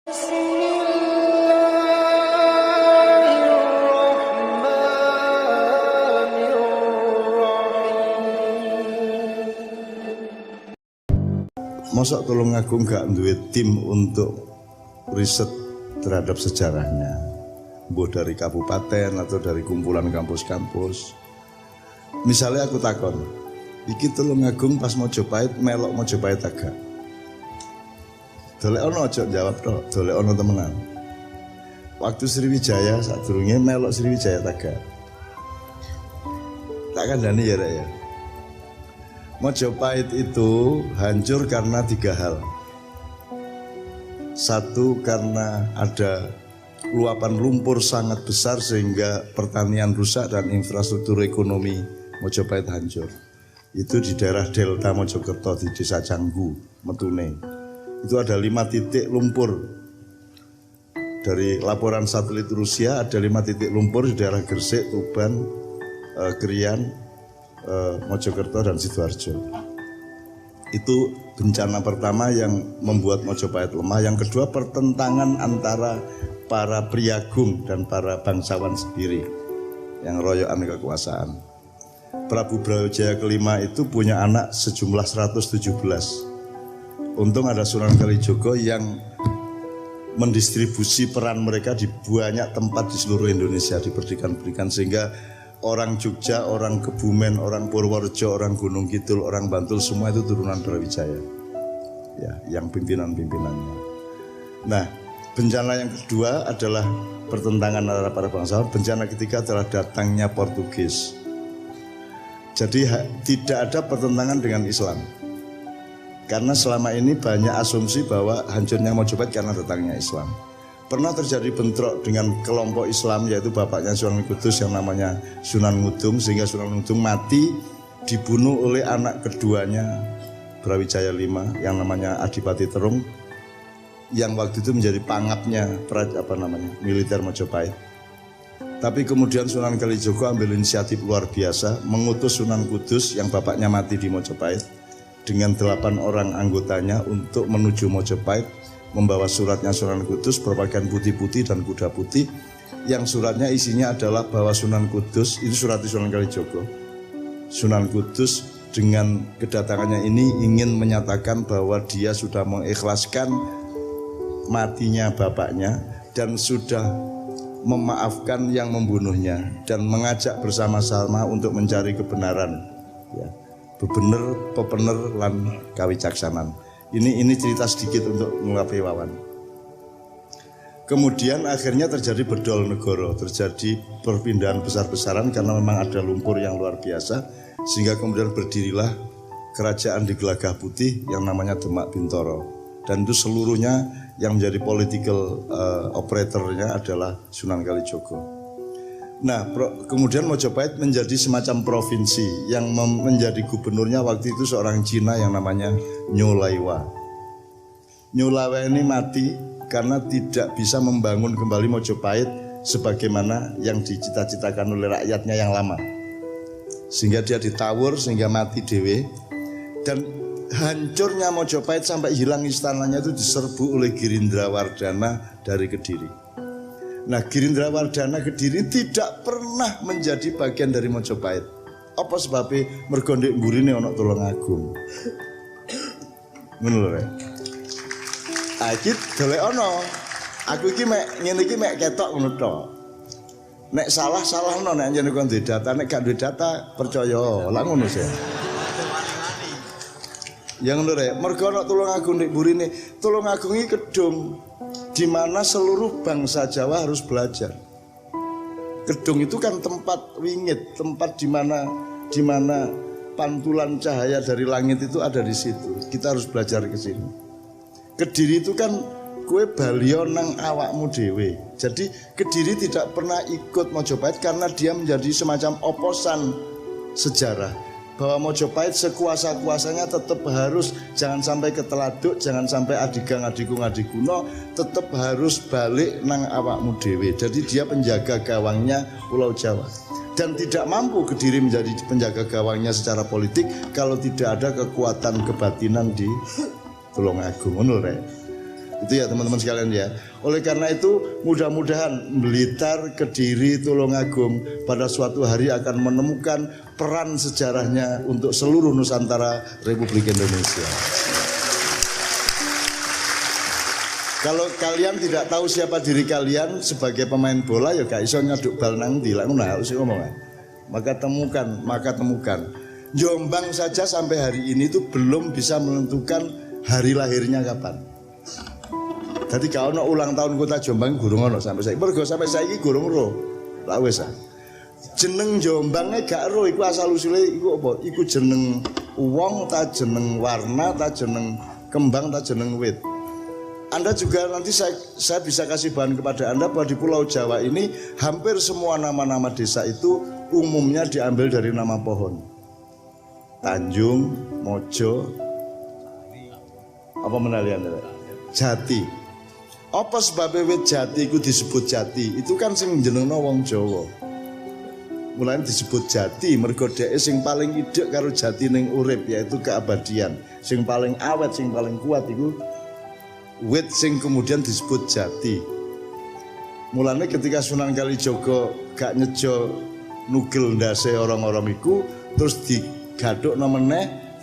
Mosok Tulungagung gak duwe tim untuk riset terhadap sejarahnya, mbok dari kabupaten atau dari kumpulan kampus-kampus. Misalnya aku takon, iki Tulungagung pas Mojopahit melok Mojopahit agak. Dolek ono aja jawab tok, dolek ono temenan. Waktu Sriwijaya sadurunge melok Sriwijaya agak. Tak kandhani ya Rek ya. Mojopahit itu hancur karena 3 hal. Satu, karena ada luapan lumpur sangat besar sehingga pertanian rusak dan infrastruktur ekonomi Mojopahit hancur. Itu di daerah Delta Mojokerto di Desa Canggu, Metune. Itu ada 5 titik lumpur. Dari laporan satelit Rusia ada 5 titik lumpur di daerah Gresik, Tuban, Krian, Mojokerto dan Sidoarjo. Itu bencana pertama yang membuat Mojopahit lemah. Yang kedua, pertentangan antara para priagung dan para bangsawan sendiri yang royokan kekuasaan. Prabu Brawijaya kelima itu punya anak sejumlah 117. Untung ada Sunan Kalijogo yang mendistribusi peran mereka di banyak tempat di seluruh Indonesia, diberikan sehingga orang Jogja, orang Kebumen, orang Purworejo, orang Gunung Kidul, orang Bantul, semua itu turunan Brawijaya. Ya, yang pimpinan-pimpinannya. Nah, bencana yang kedua adalah pertentangan antara para bangsawan. Bencana ketiga adalah datangnya Portugis. Jadi tidak ada pertentangan dengan Islam. Karena selama ini banyak asumsi bahwa hancurnya Mojopahit karena datangnya Islam. Pernah terjadi bentrok dengan kelompok Islam, yaitu bapaknya Sunan Kudus yang namanya Sunan Ngudung, sehingga Sunan Ngudung mati dibunuh oleh anak keduanya Brawijaya V yang namanya Adipati Terung, yang waktu itu menjadi pangapnya militer Mojopahit. Tapi kemudian Sunan Kalijogo ambil inisiatif luar biasa, mengutus Sunan Kudus yang bapaknya mati di Mojopahit dengan 8 orang anggotanya untuk menuju Mojopahit, membawa suratnya Sunan Kudus berpakaian putih-putih dan kuda putih, yang suratnya isinya adalah bahwa Sunan Kudus, itu surat Sunan Kalijogo, Sunan Kudus dengan kedatangannya ini ingin menyatakan bahwa dia sudah mengikhlaskan matinya bapaknya dan sudah memaafkan yang membunuhnya dan mengajak bersama-sama untuk mencari kebenaran, ya, bebener, pepener, lan kawicaksanan. Ini cerita sedikit untuk mengungkapi Wawan. Kemudian akhirnya terjadi bedol negoro, terjadi perpindahan besar-besaran karena memang ada lumpur yang luar biasa, sehingga kemudian berdirilah kerajaan di Gelagah Putih yang namanya Demak Bintoro. Dan itu seluruhnya yang menjadi political operatornya adalah Sunan Kalijogo. Nah, kemudian Mojopahit menjadi semacam provinsi yang menjadi gubernurnya waktu itu seorang Cina yang namanya Nyolaiwa. Nyolaiwa ini mati karena tidak bisa membangun kembali Mojopahit sebagaimana yang dicita-citakan oleh rakyatnya yang lama. Sehingga dia ditawur sehingga mati dewe. Dan hancurnya Mojopahit sampai hilang istananya itu diserbu oleh Girindrawardana dari Kediri. Nah, Girindrawardana Kediri tidak pernah menjadi bagian dari Mojopahit. Apa sebabnya? Mergo ndek mburine ana Tulungagung. Ngono lho, Rek. Iki dolek ana. Aku iki mek ngene iki mek ketok ngono tok. Nek salah-salahno nek jenenge kon duwe data, nek gak duwe data percaya. Lah ngono sih. Yang ngono, Rek. Mergo ana Tulungagung ndek mburine. Tulungagung iki kedung di mana seluruh bangsa Jawa harus belajar. Kedung itu kan tempat wingit, tempat di mana pantulan cahaya dari langit itu ada di situ. Kita harus belajar ke sini. Kediri itu kan kue balio nang awakmu dewe. Jadi Kediri tidak pernah ikut Mojopahit karena dia menjadi semacam oposan sejarah. Bahwa Mojopahit sekuasa-kuasanya tetap harus, jangan sampai keteladuk, jangan sampai adigang adikung adikuno, tetap harus balik nang awakmu dewe. Jadi dia penjaga gawangnya Pulau Jawa. Dan tidak mampu Kediri menjadi penjaga gawangnya secara politik kalau tidak ada kekuatan kebatinan di Tulungagung. Ngono, Rek. Itu ya teman-teman sekalian ya. Oleh karena itu mudah-mudahan Blitar, Kediri, Tulungagung pada suatu hari akan menemukan peran sejarahnya untuk seluruh Nusantara Republik Indonesia. Kalau kalian tidak tahu siapa diri kalian sebagai pemain bola, ya gak iso nyaduk bal nang ndi, lak ngono harus ngomong. Maka temukan. Jombang saja sampai hari ini tuh belum bisa menentukan hari lahirnya kapan. Jadi kalau ono ulang tahun kota Jombang gurung ono sampai saiki. Mergo sampai saiki gurung ro. Lah wis ah. Jeneng Jombangnya gak ro iku asal usule iku apa? Iku jeneng wong ta jeneng warna ta jeneng kembang ta jeneng wit. Anda juga nanti saya bisa kasih bahan kepada Anda bahwa di Pulau Jawa ini hampir semua nama-nama desa itu umumnya diambil dari nama pohon. Tanjung, Mojo, apa menalian? Jati. Apa sebabnya wit jati itu disebut jati? Itu kan sing jenengno wong Jawa. Mulane disebut jati mergo dhek sing paling idek karo jati ning urip yaitu keabadian. Sing paling awet, sing paling kuat iku wit sing kemudian disebut jati. Mulane ketika Sunan Kalijaga gak nyejo nugel ndase orang-orang iku terus digadhokno meneh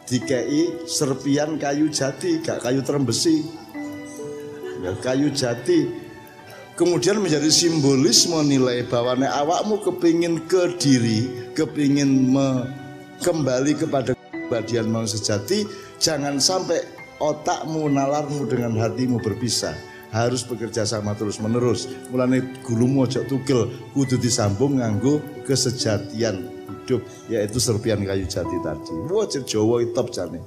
dikei serpian kayu jati, gak kayu trembesi. Ya, kayu jati kemudian menjadi simbolisme nilai bahwa awakmu kepingin ke diri, kepingin kembali kepada keabadian mau sejati, jangan sampai otakmu nalarmu dengan hatimu berpisah, harus bekerja sama terus menerus. Mulane gulumu ojo tugel, kudu disambung nganggo kesejatian hidup, yaitu serpian kayu jati tadi. Wajib Jawa top jane.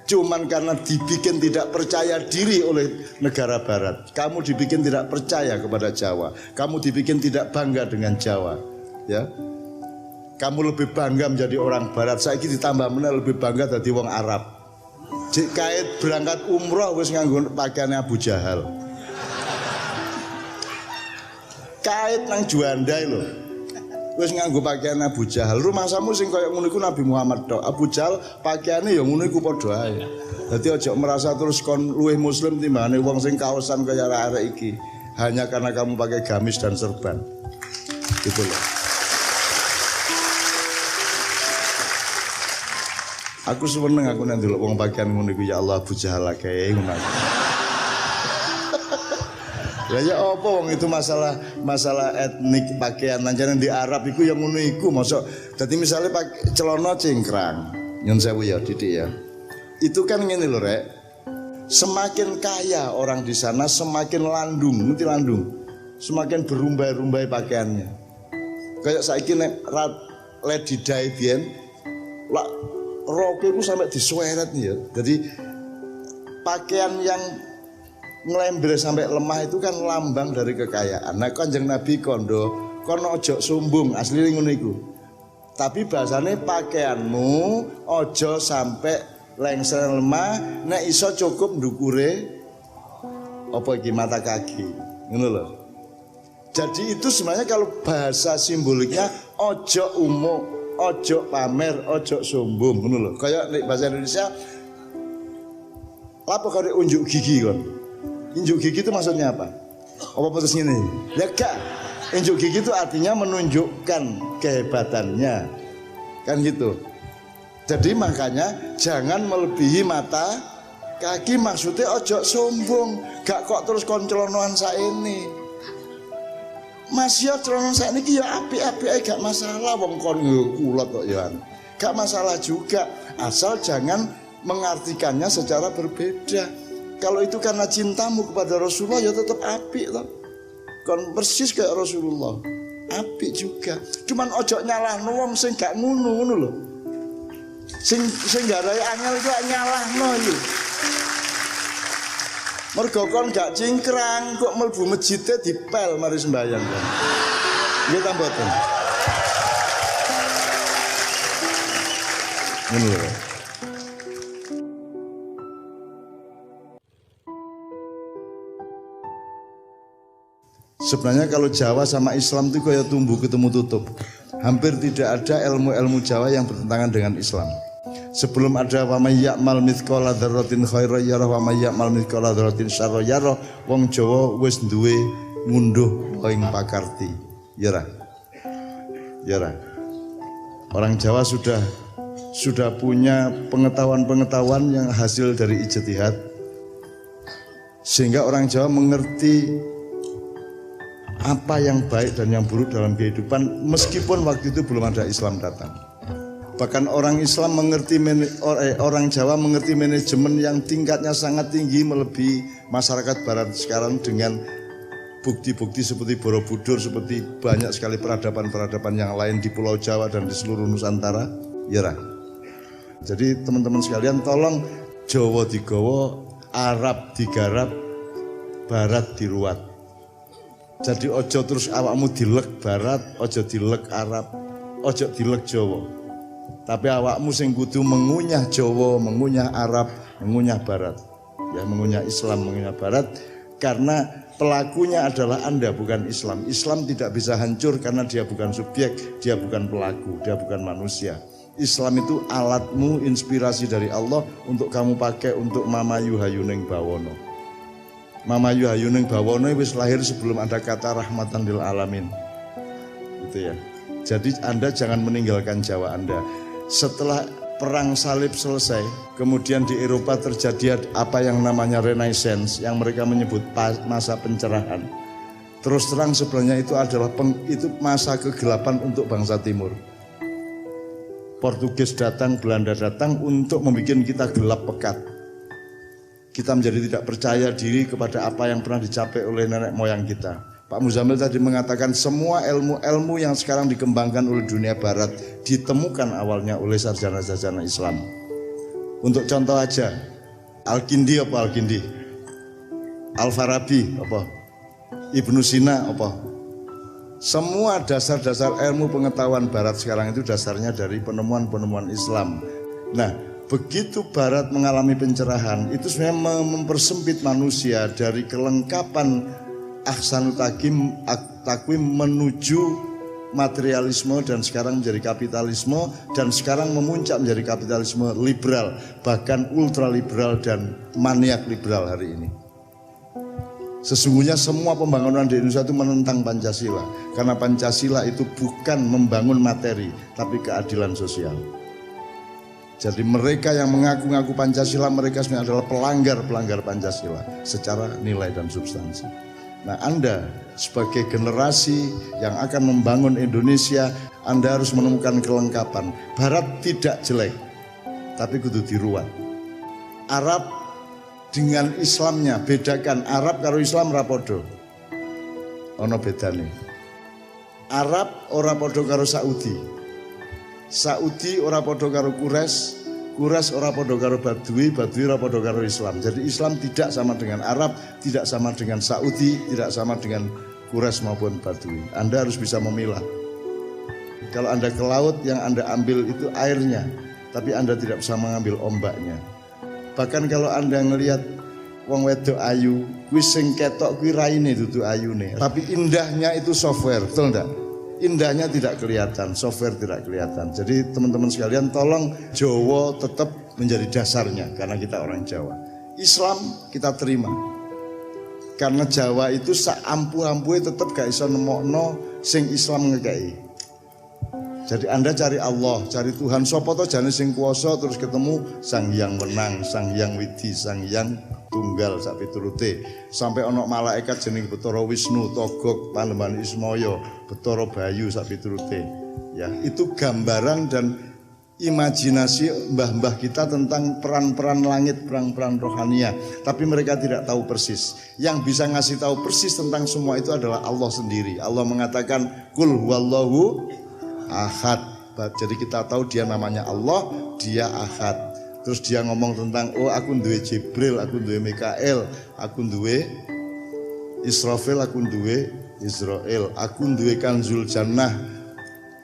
Cuman karena dibikin tidak percaya diri oleh negara barat, kamu dibikin tidak percaya kepada Jawa, kamu dibikin tidak bangga dengan Jawa, ya. Kamu lebih bangga menjadi orang barat. Saiki ditambah meneh lebih bangga dadi wong Arab. Jek kait berangkat umroh wis nganggo pakaiane Abu Jahal. Kait nang Juandai lho. Wis nganggo pakaian Abu Jahal. Rumahsamu sing kaya ngono iku Nabi Muhammad tok. Abu Jahal pakaiane ya ngono iku padha ae. Dadi aja merasa terus kon luwih muslim timbangane wong sing kaosan kaya arek iki hanya karena kamu pakai gamis dan serban. Gitu loh. Aku seneng aku nek ndelok wong pakaian ngono iku ya Allah Abu Jahal akeh ngono. Ya apa wong itu masalah etnik pakaian lancaran di Arab iku yang ngono iku mosok dadi misale pakai celana cingkrang nyun sewu ya Didik ya. Itu kan ngene lho Rek. Semakin kaya orang di sana semakin landung, ngerti landung. Semakin berumbai-rumbai pakaiannya. Kayak saiki nek Lady Di biyen lak rok iku sampai disuweret ya. Jadi pakaian yang ngelember sampai lemah itu kan lambang dari kekayaan. Nah Kanjeng Nabi kondo kono ojo sombong asli ngono iku. Tapi bahasane pakaianmu ojo sampai lengser lemah, nek iso cukup ndukure apa iki mata kaki. Ngono lho. Jadi itu sebenarnya kalau bahasa simboliknya ojo umum, ojo pamer, ojo sombong ngono lho. Kayak nek bahasa Indonesia apa kare unjuk gigi kon. Injuk gigi itu maksudnya apa? Apa putus ini? Ya gak. Injuk gigi itu artinya menunjukkan kehebatannya. Kan gitu. Jadi makanya jangan melebihi mata kaki, maksudnya ojo sombong. Gak kok terus koncelonoan saini. Mas ya celonoan saini ya api-api gak masalah wong kon kulot kok ya. Gak masalah juga asal jangan mengartikannya secara berbeda. Kalau itu karena cintamu kepada Rasulullah ya tetap apik toh. Kon persis kayak Rasulullah. Apik juga. Cuman ojo nyalahno wong sing gak ngono lho. Sing garai angel iku nyalahno iki. Mergo kon gak cingkrang kok mlebu masjide dipel mari sembayang. Nggih ta mboten? Ngono lho. Sebenarnya kalau Jawa sama Islam itu kayak tumbuh ketemu tutup. Hampir tidak ada ilmu-ilmu Jawa yang bertentangan dengan Islam. Sebelum ada wa may ya'mal mithqala dzarratin khairan yarah wa may ya'mal mithqala dzarratin syarran yarah, wong Jawa wis duwe ngunduh ing pakarti. Ya ra. Ya ra. Orang Jawa sudah punya pengetahuan-pengetahuan yang hasil dari ijtihad, sehingga orang Jawa mengerti apa yang baik dan yang buruk dalam kehidupan, meskipun waktu itu belum ada Islam datang. Bahkan orang Islam mengerti, orang Jawa mengerti manajemen yang tingkatnya sangat tinggi melebihi masyarakat Barat sekarang, dengan bukti-bukti seperti Borobudur, seperti banyak sekali peradaban-peradaban yang lain di Pulau Jawa dan di seluruh Nusantara. Ya. Jadi teman-teman sekalian, tolong Jawa digawa, Arab digarap, Barat diruat. Jadi ojo terus awakmu dilek Barat, ojo dilek Arab, ojo dilek Jawa. Tapi awakmu sing kudu mengunyah Jawa, mengunyah Arab, mengunyah Barat. Ya, mengunyah Islam, mengunyah Barat, karena pelakunya adalah Anda, bukan Islam. Islam tidak bisa hancur karena dia bukan subjek, dia bukan pelaku, dia bukan manusia. Islam itu alatmu, inspirasi dari Allah untuk kamu pakai untuk mamayu hayuning bawono. Mamayu hayuning bawono wis lahir sebelum ada kata rahmatan lil alamin. Gitu ya. Jadi Anda jangan meninggalkan Jawa Anda. Setelah perang salib selesai, kemudian di Eropa terjadi apa yang namanya Renaissance, yang mereka menyebut masa pencerahan. Terus terang sebenarnya itu adalah itu masa kegelapan untuk bangsa Timur. Portugis datang, Belanda datang untuk membuat kita gelap pekat. Kita menjadi tidak percaya diri kepada apa yang pernah dicapai oleh nenek moyang kita. Pak Muzamil tadi mengatakan semua ilmu-ilmu yang sekarang dikembangkan oleh dunia Barat ditemukan awalnya oleh sarjana-sarjana Islam. Untuk contoh aja, Al-Kindi apa Al-Kindi? Al-Farabi apa? Ibnu Sina apa? Semua dasar-dasar ilmu pengetahuan Barat sekarang itu dasarnya dari penemuan-penemuan Islam. Nah, begitu Barat mengalami pencerahan, itu sebenarnya mempersempit manusia dari kelengkapan ahsanut takwim menuju materialisme, dan sekarang menjadi kapitalisme, dan sekarang memuncak menjadi kapitalisme liberal, bahkan ultraliberal dan maniak liberal hari ini. Sesungguhnya semua pembangunan di Indonesia itu menentang Pancasila, karena Pancasila itu bukan membangun materi, tapi keadilan sosial. Jadi mereka yang mengaku-ngaku Pancasila, mereka sebenarnya adalah pelanggar Pancasila secara nilai dan substansi. Nah, Anda sebagai generasi yang akan membangun Indonesia, Anda harus menemukan kelengkapan. Barat tidak jelek, tapi kudu diruat. Arab dengan Islamnya, bedakan Arab karo Islam rapodo. Ono bedane. Arab ora podo karo Saudi. Saudi ora podo karo Quraisy ora podo karo Badui ora podo karo Islam. Jadi Islam tidak sama dengan Arab, tidak sama dengan Saudi, tidak sama dengan Quraisy maupun Badui. Anda harus bisa memilah. Kalau Anda ke laut, yang Anda ambil itu airnya, tapi Anda tidak bisa mengambil ombaknya. Bahkan kalau Anda ngelihat wong wedok ayu, kuwi sing ketok kuwi raine dudu ayune. Tapi indahnya itu software, betul enggak? Indahnya tidak kelihatan, software tidak kelihatan. Jadi teman-teman sekalian, tolong Jawa tetap menjadi dasarnya, karena kita orang Jawa. Islam kita terima, karena Jawa itu saampu-ampuhe tetap gak iso nemokno sing Islam ngekei. Jadi Anda cari Allah, cari Tuhan, sapa to jane sing kuwasa, terus ketemu Sang Hyang Wenang, Sang Hyang Widi, Sang Hyang Tunggal sak piturute. Sampai ana malaikat jeneng Bathara Wisnu, Togog, Panembahan Ismaya, Bathara Bayu sak piturute. Ya, itu gambaran dan imajinasi mbah-mbah kita tentang peran-peran langit, peran-peran rohania. Tapi mereka tidak tahu persis. Yang bisa ngasih tahu persis tentang semua itu adalah Allah sendiri. Allah mengatakan Qul huwallahu ahad. Jadi kita tahu dia namanya Allah, dia ahad. Terus dia ngomong tentang, oh aku duwe Jibril, aku duwe Mikael, aku duwe Israfil, aku duwe Israel, aku duwe Kanzul Jannah,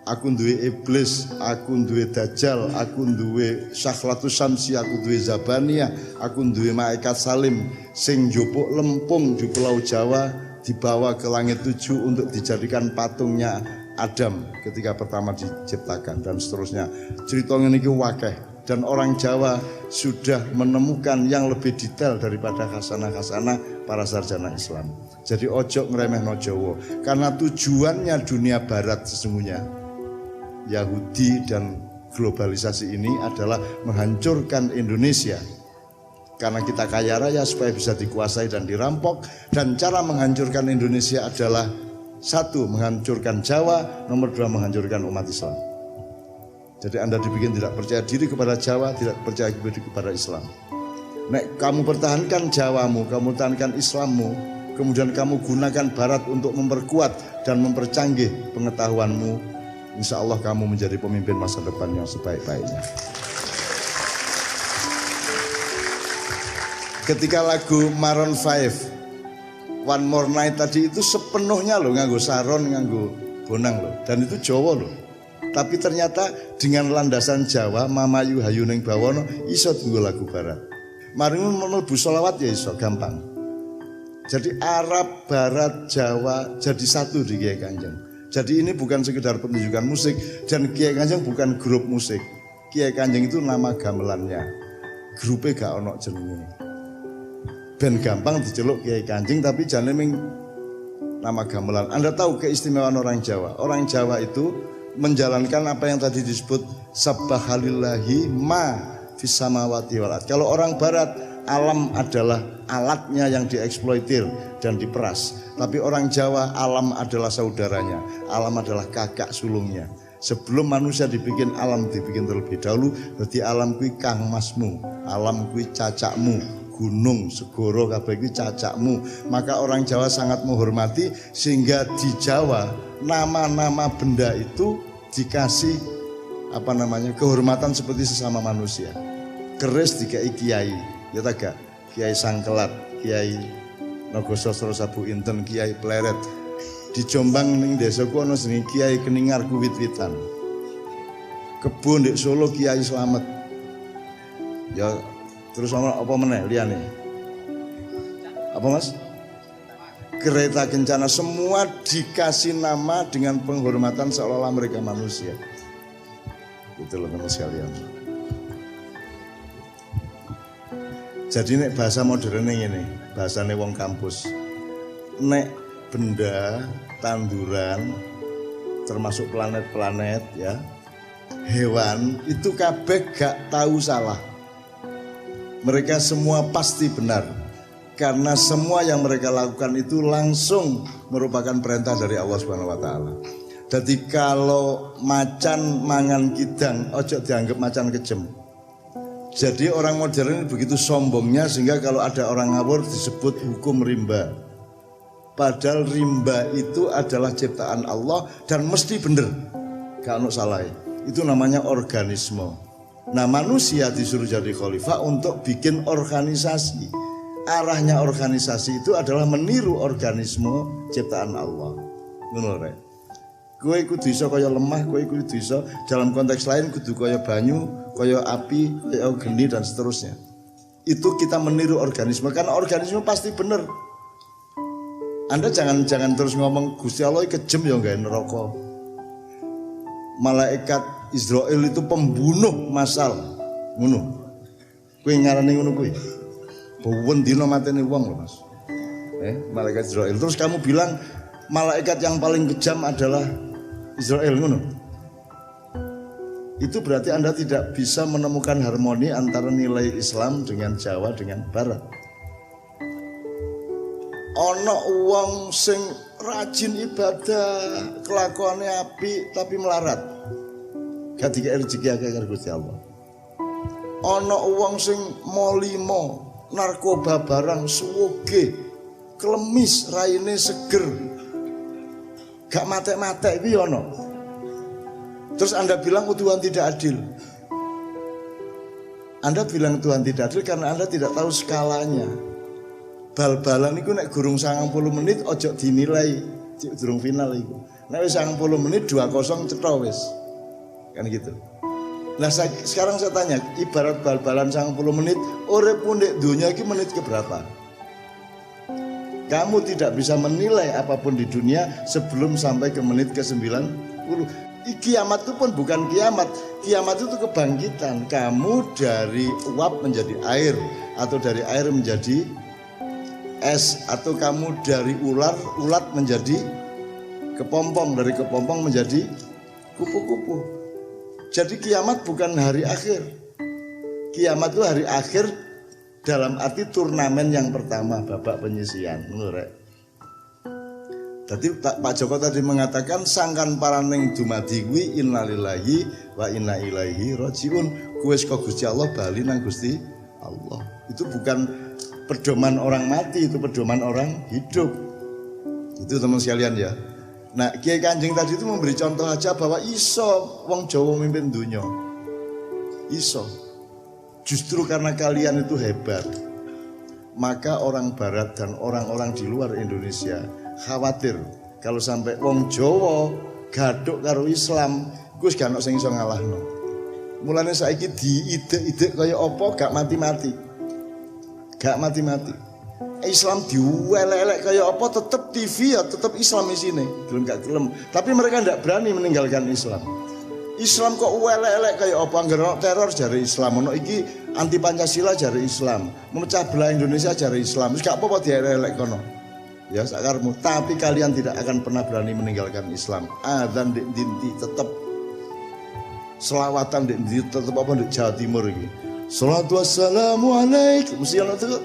aku duwe Iblis, aku duwe Dajjal, aku duwe Sakhlatus Syamsi, aku duwe Zabaniyah, aku duwe Malaikat Salim sing njupuk lempung di Pulau Jawa, dibawa ke langit 7 untuk dijadikan patungnya Adam ketika pertama diciptakan, dan seterusnya. Cerita ngene iki wakeh. Dan orang Jawa sudah menemukan yang lebih detail daripada khasanah-khasanah para sarjana Islam. Jadi ojo ngremehno Jawa, karena tujuannya dunia barat sesungguhnya, Yahudi dan globalisasi ini adalah menghancurkan Indonesia. Karena kita kaya raya supaya bisa dikuasai dan dirampok. Dan cara menghancurkan Indonesia adalah satu, menghancurkan Jawa, nomor dua, menghancurkan umat Islam. Jadi Anda dibikin tidak percaya diri kepada Jawa, tidak percaya diri kepada Islam. Nek kamu pertahankan Jawamu, kamu pertahankan Islammu, kemudian kamu gunakan Barat untuk memperkuat dan mempercanggih pengetahuanmu, insya Allah kamu menjadi pemimpin masa depan yang sebaik-baiknya. Ketika lagu Maroon 5 One More Night tadi itu sepenuhnya loh nganggo saron, nganggo bonang loh, dan itu Jawa loh. Tapi ternyata dengan landasan Jawa, Mamayu Hayu Ning Bawono iso tunggu lagu Barat. Mari mlebu selawat ya iso gampang. Jadi Arab, Barat, Jawa jadi satu di Kiai Kanjeng. Jadi ini bukan sekedar pertunjukan musik, dan Kiai Kanjeng bukan grup musik. Kiai Kanjeng itu nama gamelannya. Grupnya gak ono jenenge. Ben gampang diceluk Kiai Kanjeng, tapi jangan ming nama gamelan. Anda tahu keistimewaan orang Jawa. Orang Jawa itu menjalankan apa yang tadi disebut Sabbahalillahi ma fis samawati wal ard. Kalau orang Barat, alam adalah alatnya yang dieksploitir dan diperas. Tapi orang Jawa, alam adalah saudaranya, alam adalah kakak sulungnya. Sebelum manusia dibikin, alam dibikin terlebih dahulu. Berarti alam kui kang masmu, alam kui cacakmu, gunung, segoro kabeh kuwi cacakmu. Maka orang Jawa sangat menghormati, sehingga di Jawa nama-nama benda itu dikasih kehormatan seperti sesama manusia. Keris dikai kiai, ya tak? Kiai Sangkelat, Kiai Nogososro Sabu Inten, Kiai Pleret. Di Jombang ning desaku ana jenenge Kiai Keningar Kuwit-witan. Kebon di Solo Kiai Slamet. Ya terus apa meneh liyane? Apa Mas? Kereta Kencana, semua dikasih nama dengan penghormatan seolah-olah mereka manusia. Itu loh teman sekalian. Jadi nek bahasa modern ini, bahasane wong kampus. Nek benda, tanduran, termasuk planet-planet ya, hewan itu kabeh gak tahu salah. Mereka semua pasti benar. Karena semua yang mereka lakukan itu langsung merupakan perintah dari Allah Subhanahu wa taala. Jadi kalau macan mangan kidang, ojo dianggap macan kejem. Jadi orang modern begitu sombongnya sehingga kalau ada orang ngawur disebut hukum rimba. Padahal rimba itu adalah ciptaan Allah dan mesti bener. Gak ono salah. Itu namanya organisme. Nah, manusia disuruh jadi khalifah untuk bikin organisasi. Arahnya organisasi itu adalah meniru organisme ciptaan Allah. Ngono rek. Kowe kudu iso kaya lemah, kowe kudu iso dalam konteks lain kudu kaya banyu, kaya api, kaya geni dan seterusnya. Itu kita meniru organisme, karena organisme pasti benar. Anda jangan terus ngomong Gusti Allah kejem ya gawe neraka. Malaikat Israel itu pembunuh massal. Ngono. Kowe ngarani ngono kuwi. Bawen dino mateni wong lho Mas. Malaikat Israel. Terus kamu bilang malaikat yang paling kejam adalah Israel ngono. Itu berarti Anda tidak bisa menemukan harmoni antara nilai Islam dengan Jawa dengan Barat. Ana wong sing rajin ibadah, kelakuannya apik tapi melarat. Gak dikek rezeki akeh karo Gusti Allah. Ana wong sing molimo, narkoba barang suwoge, klemis, raine seger, gak matek-matek iki ono. Terus Anda bilang Tuhan tidak adil. Anda bilang Tuhan tidak adil karena Anda tidak tahu skalanya. Bal-balan itu nek gurung 90 menit ojo dinilai durung final iku. Nek wis 90 menit 2-0 cetha wis. Kan gitu. Nah sekarang saya tanya, ibarat bal-balan 90 menit, urip ndek dunia iki menit keberapa? Kamu tidak bisa menilai apapun di dunia sebelum sampai ke menit ke-90. Kiamat itu pun bukan kiamat. Kiamat itu kebangkitan. Kamu dari uap menjadi air, atau dari air menjadi es, atau kamu dari ulat menjadi kepompong, dari kepompong menjadi kupu-kupu. Jadi kiamat bukan hari akhir. Kiamat itu hari akhir dalam arti turnamen yang pertama, babak penyisian. Menurut Tadi Pak Joko tadi mengatakan sangkan paraning dumadi kuwi innalillahi wa inna ilaihi rajiun. Kuwi saka Gusti Allah bali nang Gusti Allah. Itu bukan pedoman orang mati, itu pedoman orang hidup. Itu teman sekalian ya. Nah, Kiai Kanjeng tadi itu memberi contoh aja bahwa iso wong Jawa mimpin dunya. Iso. Justru karena kalian itu hebat, maka orang barat dan orang-orang di luar Indonesia khawatir kalau sampai wong Jawa gaduk karo Islam, Gus gak ono sing iso ngalahno. Mulane saiki diide-ide kaya apa gak mati-mati. Gak mati-mati. Islam diuelek-elek kaya apa tetep TV ya tetep Islam isine. Gelem gak gelem. Tapi mereka ndak berani meninggalkan Islam. Islam kok uelek-elek kaya apa, nggerok teror jare Islam, ono iki anti Pancasila jare Islam, memecah belah Indonesia jare Islam. Wis gak apa-apa dielek-elek kono. Ya sakarmu, tapi kalian tidak akan pernah berani meninggalkan Islam. Adzan di dinti tetap, selawatan di dinti tetap apa di Jawa Timur ini. Salatu wassalamu alaik, mesti ono itu.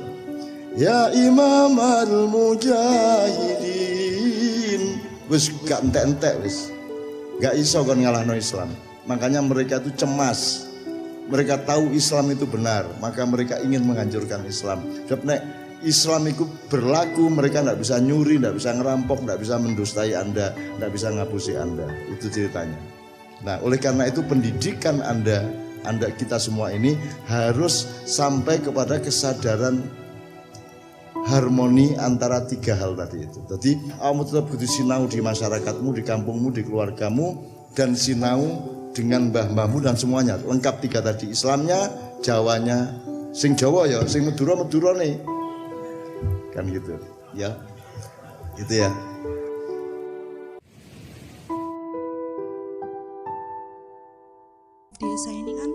Ya Imam al-Mujahidin. Wis gak entek-entek wis. Gak iso kon ngalahno Islam. Makanya mereka itu cemas. Mereka tahu Islam itu benar, maka mereka ingin menghancurkan Islam. Sebab nek Islam itu berlaku, mereka tidak bisa nyuri, tidak bisa ngerampok, tidak bisa mendustai Anda, tidak bisa ngapusi Anda. Itu ceritanya. Nah, oleh karena itu pendidikan Anda kita semua ini harus sampai kepada kesadaran harmoni antara tiga hal tadi itu. Jadi, kamu tetap kudu sinau di masyarakatmu, di kampungmu, di keluargamu, dan sinau dengan mbah-mbahmu dan semuanya. Lengkap tiga tadi, Islamnya, Jawanya, sing Jawa ya, sing Madura nih. Kan gitu ya, gitu ya. Desa ini kan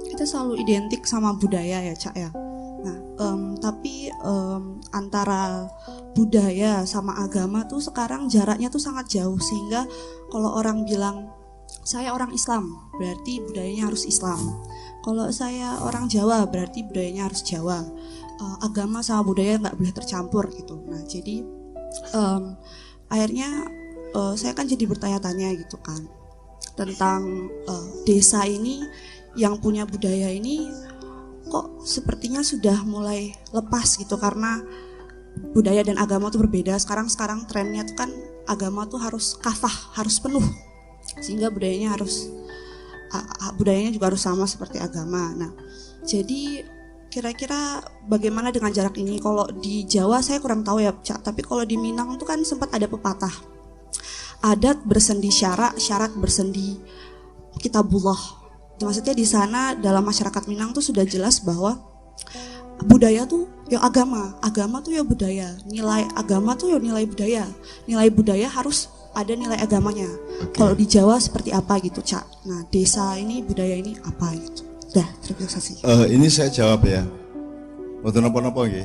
kita selalu identik sama budaya ya Cak ya. Nah tapi antara budaya sama agama tuh sekarang jaraknya tuh sangat jauh, sehingga kalau orang bilang saya orang Islam berarti budayanya harus Islam, kalau saya orang Jawa berarti budayanya harus Jawa. Agama sama budaya nggak boleh tercampur gitu. Nah jadi akhirnya saya kan jadi bertanya-tanya gitu kan tentang desa ini yang punya budaya ini kok sepertinya sudah mulai lepas gitu, karena budaya dan agama tuh berbeda. Sekarang trennya tuh kan agama tuh harus kafah, harus penuh, sehingga budayanya juga harus sama seperti agama. Nah jadi kira-kira bagaimana dengan jarak ini? Kalau di Jawa saya kurang tahu ya Cak, tapi kalau di Minang itu kan sempat ada pepatah, adat bersendi syarak, syarat bersendi kitabullah. Maksudnya di sana dalam masyarakat Minang tuh sudah jelas bahwa budaya tuh ya agama, agama tuh ya budaya, nilai agama tuh ya nilai budaya harus ada nilai agamanya. Okay. Kalau di Jawa seperti apa gitu Cak? Nah desa ini budaya ini apa gitu? Dah, terima kasih. Ini saya jawab ya. Mboten napa-napa nggih.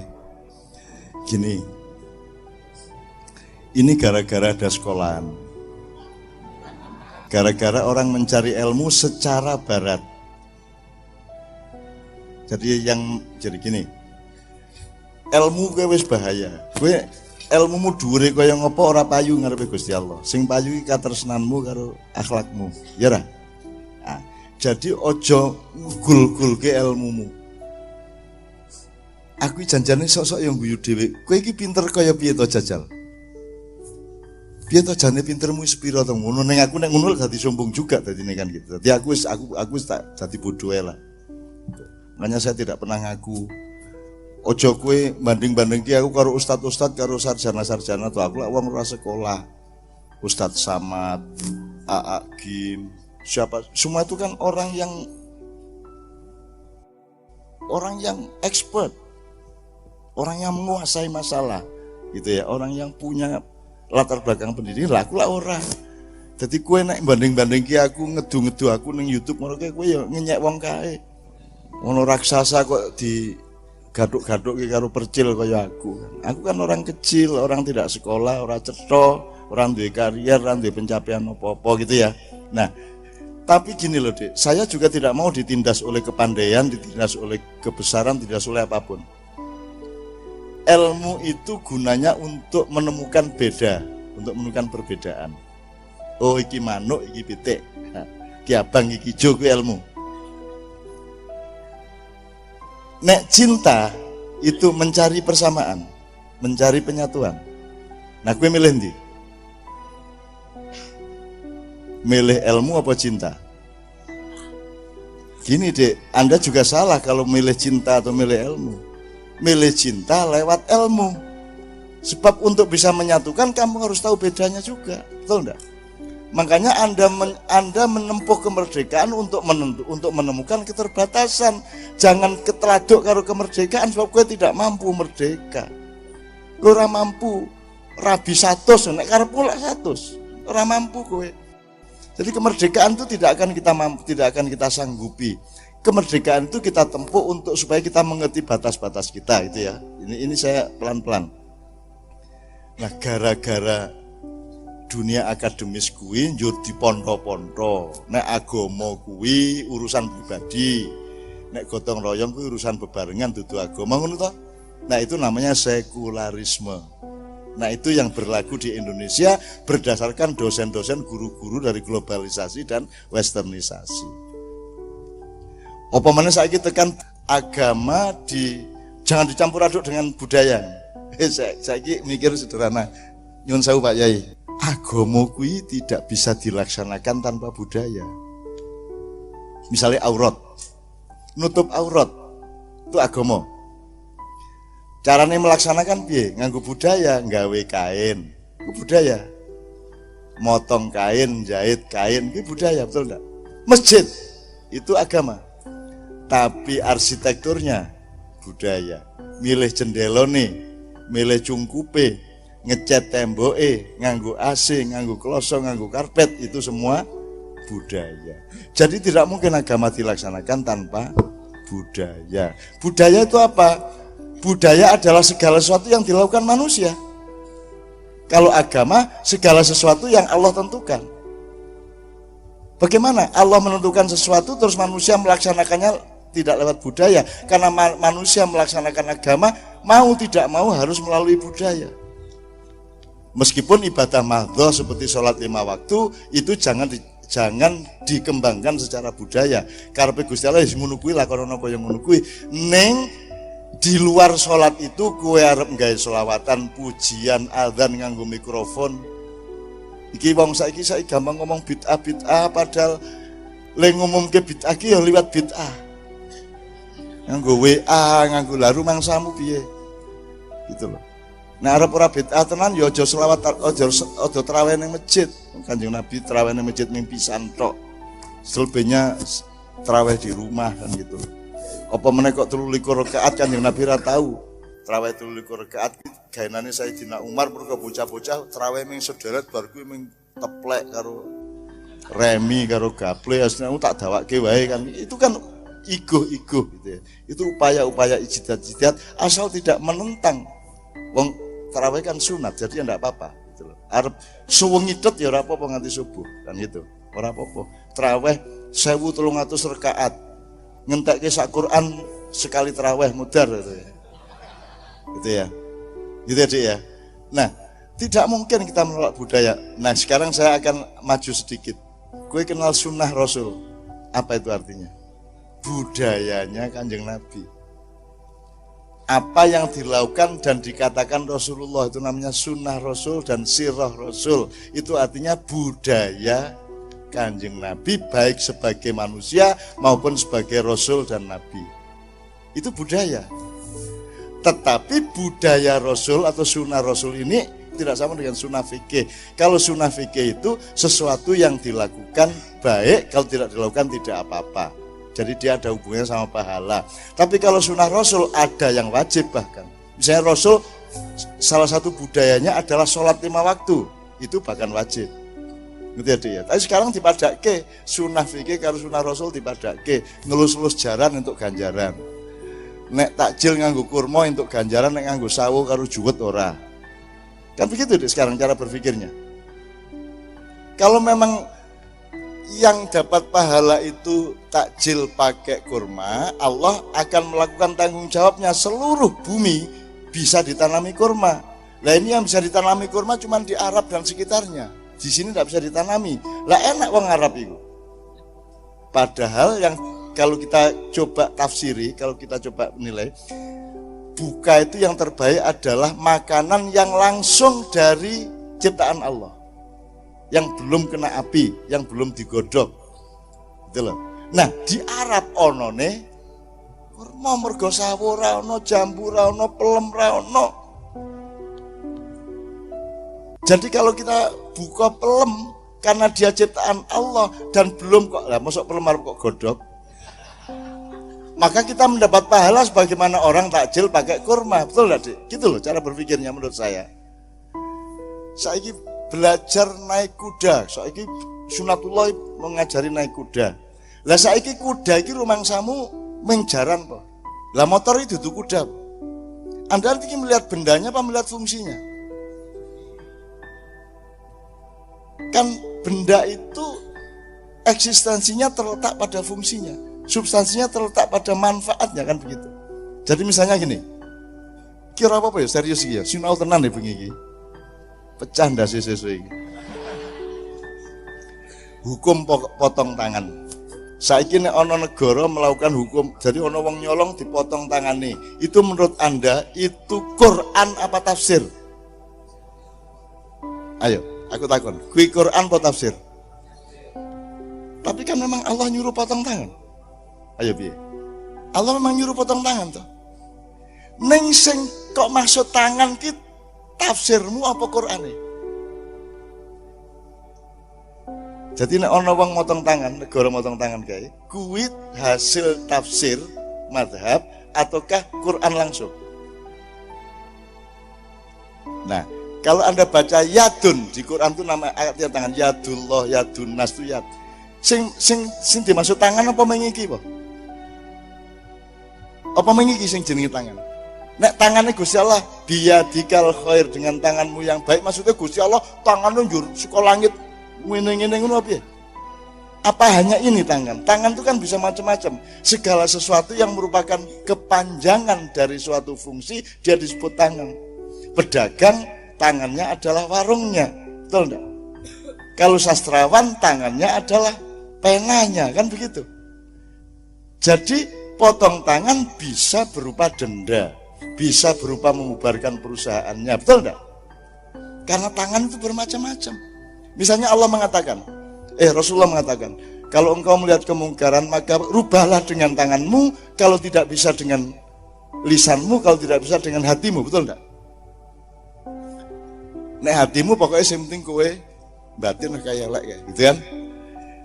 Gini. Ini gara-gara ada sekolahan. Gara-gara orang mencari ilmu secara barat. Jadi gini. Ilmu kowe wis bahaya. Kowe ilmumu dhuwure kaya ngapa ora payu ngarepe Gusti Allah. Sing payu iki katresnanmu karo akhlakmu. Ya ora? Jadi ojo gul-gulke ilmumu. Aku janjane sok-sok yang guyu dhewe. Kowe iki pinter kaya piye to Jajal? Piye to jane pintermu sepira to ngono, ning aku nek ngono dadi sombong juga dadine kan gitu. Dadi aku wis tak dadi bodoh lah. Makanya saya tidak pernah ngaku. Ojo kowe banding-bandingke aku karo ustad-ustad karo sarjana-sarjana to aku lak wong ora sekolah. Ustad Samad, AA Gim, siapa semua itu kan orang yang expert, orang yang menguasai masalah gitu ya, orang yang punya latar belakang pendidikan. Lah aku lah orang Jadi kue nek banding-banding ki aku ngedu-ngedu aku ning YouTube ngono kae kue ya ngenyek wong kae. Ono raksasa kok di gaduk-gaduk ki karo percil kaya aku. Aku kan orang kecil, orang tidak sekolah, orang cetha, orang duwe karier, orang duwe pencapaian apa-apa gitu ya. Nah, tapi gini loh Dek, saya juga tidak mau ditindas oleh kepandaian, ditindas oleh kebesaran, ditindas oleh apapun. Ilmu itu gunanya untuk menemukan beda, untuk menemukan perbedaan. Oh iki manuk, iki pitik, iki abang, iki ijo, kuwi ilmu. Nek cinta itu mencari persamaan, mencari penyatuan. Nah, kowe milih ndi? Milih ilmu apa cinta? Gini Dek, Anda juga salah kalau milih cinta atau milih ilmu. Milih cinta lewat ilmu. Sebab untuk bisa menyatukan kamu harus tahu bedanya juga, betul enggak? Makanya Anda menempuh kemerdekaan untuk menemukan keterbatasan. Jangan keteladuk karo kemerdekaan sebab kowe tidak mampu merdeka. Kowe ora mampu rabi 100 nek karepmu lak 100. Ora mampu kowe. Jadi kemerdekaan itu tidak akan kita sanggupi. Kemerdekaan itu kita tempuh untuk supaya kita mengerti batas-batas kita itu ya. Ini saya pelan-pelan. Nah, gara-gara dunia akademis kuwi njur dipontho-pontho. Nek agama kuwi urusan pribadi. Nek gotong royong kuwi urusan bebarengan dudu agama ngono to. Nah, itu namanya sekularisme. Nah, itu yang berlaku di Indonesia berdasarkan dosen-dosen guru-guru dari globalisasi dan westernisasi. Apa meneh saiki tekan agama jangan dicampur aduk dengan budaya. Saiki mikir sederhana. Nyun sewu Pak Yai. Agama kuwi tidak bisa dilaksanakan tanpa budaya. Misalnya aurat, nutup aurat itu agama. Caranya melaksanakan piye? Nganggo budaya, nggawe kain, itu budaya. Motong kain, jahit kain, itu budaya, betul enggak? Masjid itu agama. Tapi arsitekturnya budaya. Milih jendelone, milih cungkupe, ngecat temboke, nganggo AC, nganggo kloso, nganggo karpet, itu semua budaya. Jadi tidak mungkin agama dilaksanakan tanpa budaya. Budaya itu apa? Budaya adalah segala sesuatu yang dilakukan manusia. Kalau agama, segala sesuatu yang Allah tentukan. Bagaimana Allah menentukan sesuatu terus manusia melaksanakannya tidak lewat budaya? Karena manusia melaksanakan agama, mau tidak mau harus melalui budaya. Meskipun ibadah mahdhah seperti sholat 5 waktu itu jangan dikembangkan secara budaya. Karepe Gusti Allah wis ngono kuwi lakonono kaya ngono kuwi. Ning di luar sholat itu kowe arep nggawe selawatan, pujian, adzan nganggo mikrofon. Iki wong saiki gampang ngomong bid'ah padahal le ngumumke bid'ah ki ya liwat bid'ah. Nganggo WA, nganggo laru mangsamu piye? Gitu loh. Nah, arep ora bid'ah tenan ya aja selawat, aja traweh ning masjid. Kanjeng Nabi traweh ning masjid ming pisan tok. Selebihnya traweh di rumah kan gitu. Apa meneh kok 23 rakaat Kanjeng Nabi ra tahu. Traweh 23 rakaat gaenane Sayyidina Umar mergo bocah-bocah traweh ming sederet bar kuwi ming teplek karo remi karo gaple asline tak dawake wae kan. Itu kan iguh-iguh gitu ya. Itu upaya-upaya ijtihad asal tidak menentang. Wong tarawih kan sunat, jadi enggak apa-apa gitu loh. Arep suwengi tet ya ora apa-apa nganti subuh kan gitu. Ora apa-apa. Tarawih 1300 rakaat. Ngentekke sak Quran sekali tarawih mudar gitu ya. Gitu ya. Gitu ya, Dik ya. Nah, tidak mungkin kita menolak budaya. Nah, sekarang saya akan maju sedikit. Kowe kenal sunnah Rasul. Apa itu artinya? Budayanya Kanjeng Nabi. Apa yang dilakukan dan dikatakan Rasulullah itu namanya sunnah Rasul dan sirah Rasul. Itu artinya budaya Kanjeng Nabi baik sebagai manusia maupun sebagai Rasul dan Nabi. Itu budaya. Tetapi budaya Rasul atau sunnah Rasul ini tidak sama dengan sunnah fikih. Kalau sunnah fikih itu sesuatu yang dilakukan baik, kalau tidak dilakukan tidak apa-apa. Jadi dia ada hubungannya sama pahala. Tapi kalau sunnah Rasul ada yang wajib bahkan. Misalnya Rasul salah satu budayanya adalah sholat 5 waktu. Itu bahkan wajib. Ngerti ya, Dik ya. Tapi sekarang dipadake sunah fikih karo sunah Rasul dipadake, ngelus-elus jaran untuk ganjaran. Nek takjil nganggo kurma untuk ganjaran, nek nganggo sawo karo juwet ora. Kan begitu Dik sekarang cara berpikirnya. Kalau memang yang dapat pahala itu takjil pakai kurma, Allah akan melakukan tanggung jawabnya, seluruh bumi bisa ditanami kurma. Lah ini yang bisa ditanami kurma cuma di Arab dan sekitarnya. Di sini tidak bisa ditanami. Lah enak wong Arab itu. Padahal yang kalau kita coba tafsiri, kalau kita coba menilai, buka itu yang terbaik adalah makanan yang langsung dari ciptaan Allah, yang belum kena api, yang belum digodok, gitu loh. Nah di Arab onone kurma mergo sawo ra ono, jambu ra ono, pelem ra ono. Jadi kalau kita buka pelem karena dia ciptaan Allah dan belum kok, lah masuk pelem arep kok godok, maka kita mendapat pahala sebagaimana orang takjil pakai kurma. Betul enggak, Dik? Gitu loh cara berpikirnya menurut saya. Saiki belajar naik kuda, saiki sunatullah mengajari naik kuda. Lah saiki kuda iki rumangsamu mengjaran po. Lah motor itu dudu kuda. Anda nanti melihat bendanya apa melihat fungsinya? Kan benda itu eksistensinya terletak pada fungsinya, substansinya terletak pada manfaatnya, kan begitu. Jadi misalnya gini, kira apa ya serius ya, sinau tenan deh bengi iki. Pecah ndase sesuk iki. Hukum potong tangan. Saiki nek ana negara melakukan hukum, jadi ana wong nyolong dipotong tangane. Itu menurut Anda itu Quran apa tafsir? Ayo, aku takon, kuwi Quran apa tafsir? Tapi kan memang Allah nyuruh potong tangan. Ayo piye? Allah memang nyuruh potong tangan toh. Ning sing kok maksud tangan ki tafsirmu apa Qur'ane? Jadi nek ana wong motong tangan, negara motong tangan kae, kuwi hasil tafsir mazhab ataukah Quran langsung? Nah, kalau Anda baca yadun di Quran itu nama ayatnya tangan, yadullah, yadun nas itu yad. Sing dimaksud tangan apa mengiki po? Apa mengiki sing jenenge tangan? Nek tangannya Gusti Allah biyadikal khair, dengan tanganmu yang baik, maksudnya Gusti Allah tangannya njur saka langit ngene-ngene ngono piye? Apa hanya ini tangan? Tangan itu kan bisa macam-macam. Segala sesuatu yang merupakan kepanjangan dari suatu fungsi dia disebut tangan. Pedagang tangannya adalah warungnya, betul enggak? Kalau sastrawan tangannya adalah penanya, kan begitu. Jadi potong tangan bisa berupa denda, bisa berupa membubarkan perusahaannya, betul enggak? Karena tangan itu bermacam-macam. Misalnya Allah mengatakan, Rasulullah mengatakan, kalau engkau melihat kemungkaran maka rubahlah dengan tanganmu, kalau tidak bisa dengan lisanmu, kalau tidak bisa dengan hatimu, betul enggak? Nek hatimu pokoknya yang penting kowe batin kayak elek kayak gitu kan.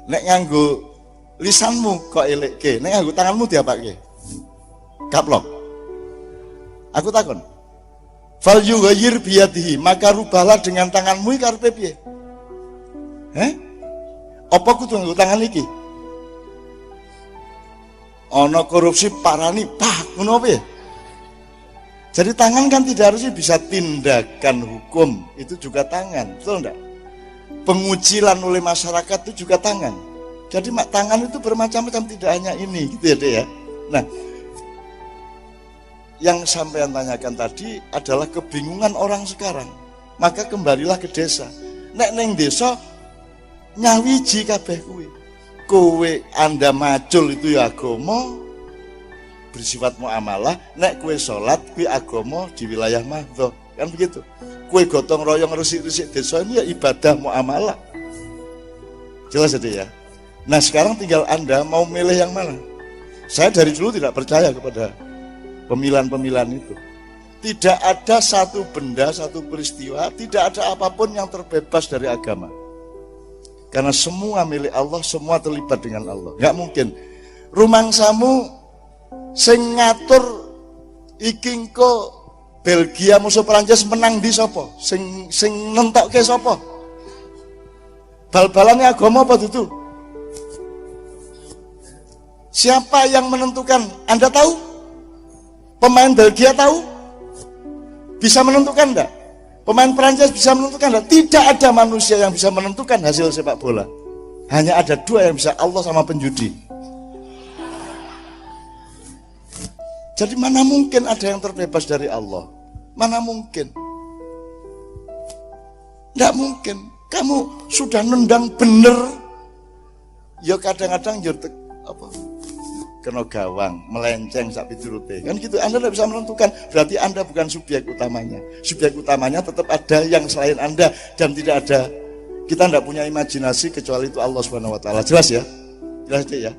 Nek nganggo lisanmu kok elekke, nek nganggo tanganmu diapake? Kaplok. Aku takon. Fal yughayyir biyadihi, maka rubahlah dengan tanganmu iki karepe piye? Apa kudu nganggo tangan iki? Ana korupsi parani, ngono piye? Jadi tangan kan tidak harusnya bisa tindakan hukum, itu juga tangan, betul enggak? Pengucilan oleh masyarakat itu juga tangan. Jadi tangan itu bermacam-macam, tidak hanya ini, gitu ya Dek ya. Nah, yang sampean tanyakan tadi adalah kebingungan orang sekarang. Maka kembalilah ke desa. Nek neng desa nyawiji kabeh kuwi. Kowe Anda macul itu ya agama, bersifat muamalah. Nek kue sholat, kue agama di wilayah mahdoh, kan begitu. Kue gotong royong resik-resik desa ini ya ibadah muamalah. Jelas ya. Nah sekarang tinggal Anda mau milih yang mana. Saya dari dulu tidak percaya kepada pemilihan-pemilihan itu. Tidak ada satu benda, satu peristiwa, tidak ada apapun yang terbebas dari agama. Karena semua milik Allah, semua terlibat dengan Allah. Gak mungkin. Rumangsamu sing ngatur iki engko Belgia musuh Perancis menang di sapa? Sing nentokke sapa? Bal-balannya agama apa itu? Siapa yang menentukan? Anda tahu? Pemain Belgia tahu? Bisa menentukan enggak? Pemain Prancis bisa menentukan enggak? Tidak ada manusia yang bisa menentukan hasil sepak bola. Hanya ada dua yang bisa, Allah sama penjudi. Jadi mana mungkin ada yang terbebas dari Allah? Mana mungkin? Tidak mungkin. Kamu sudah nendang bener, ya kadang-kadang kena gawang, melenceng sak piturute. Kan gitu, Anda tidak bisa menentukan. Berarti Anda bukan subjek utamanya. Subjek utamanya tetap ada yang selain Anda, dan tidak ada, kita tidak punya imajinasi kecuali itu Allah Subhanahu wa taala. Jelas ya? Jelas ya?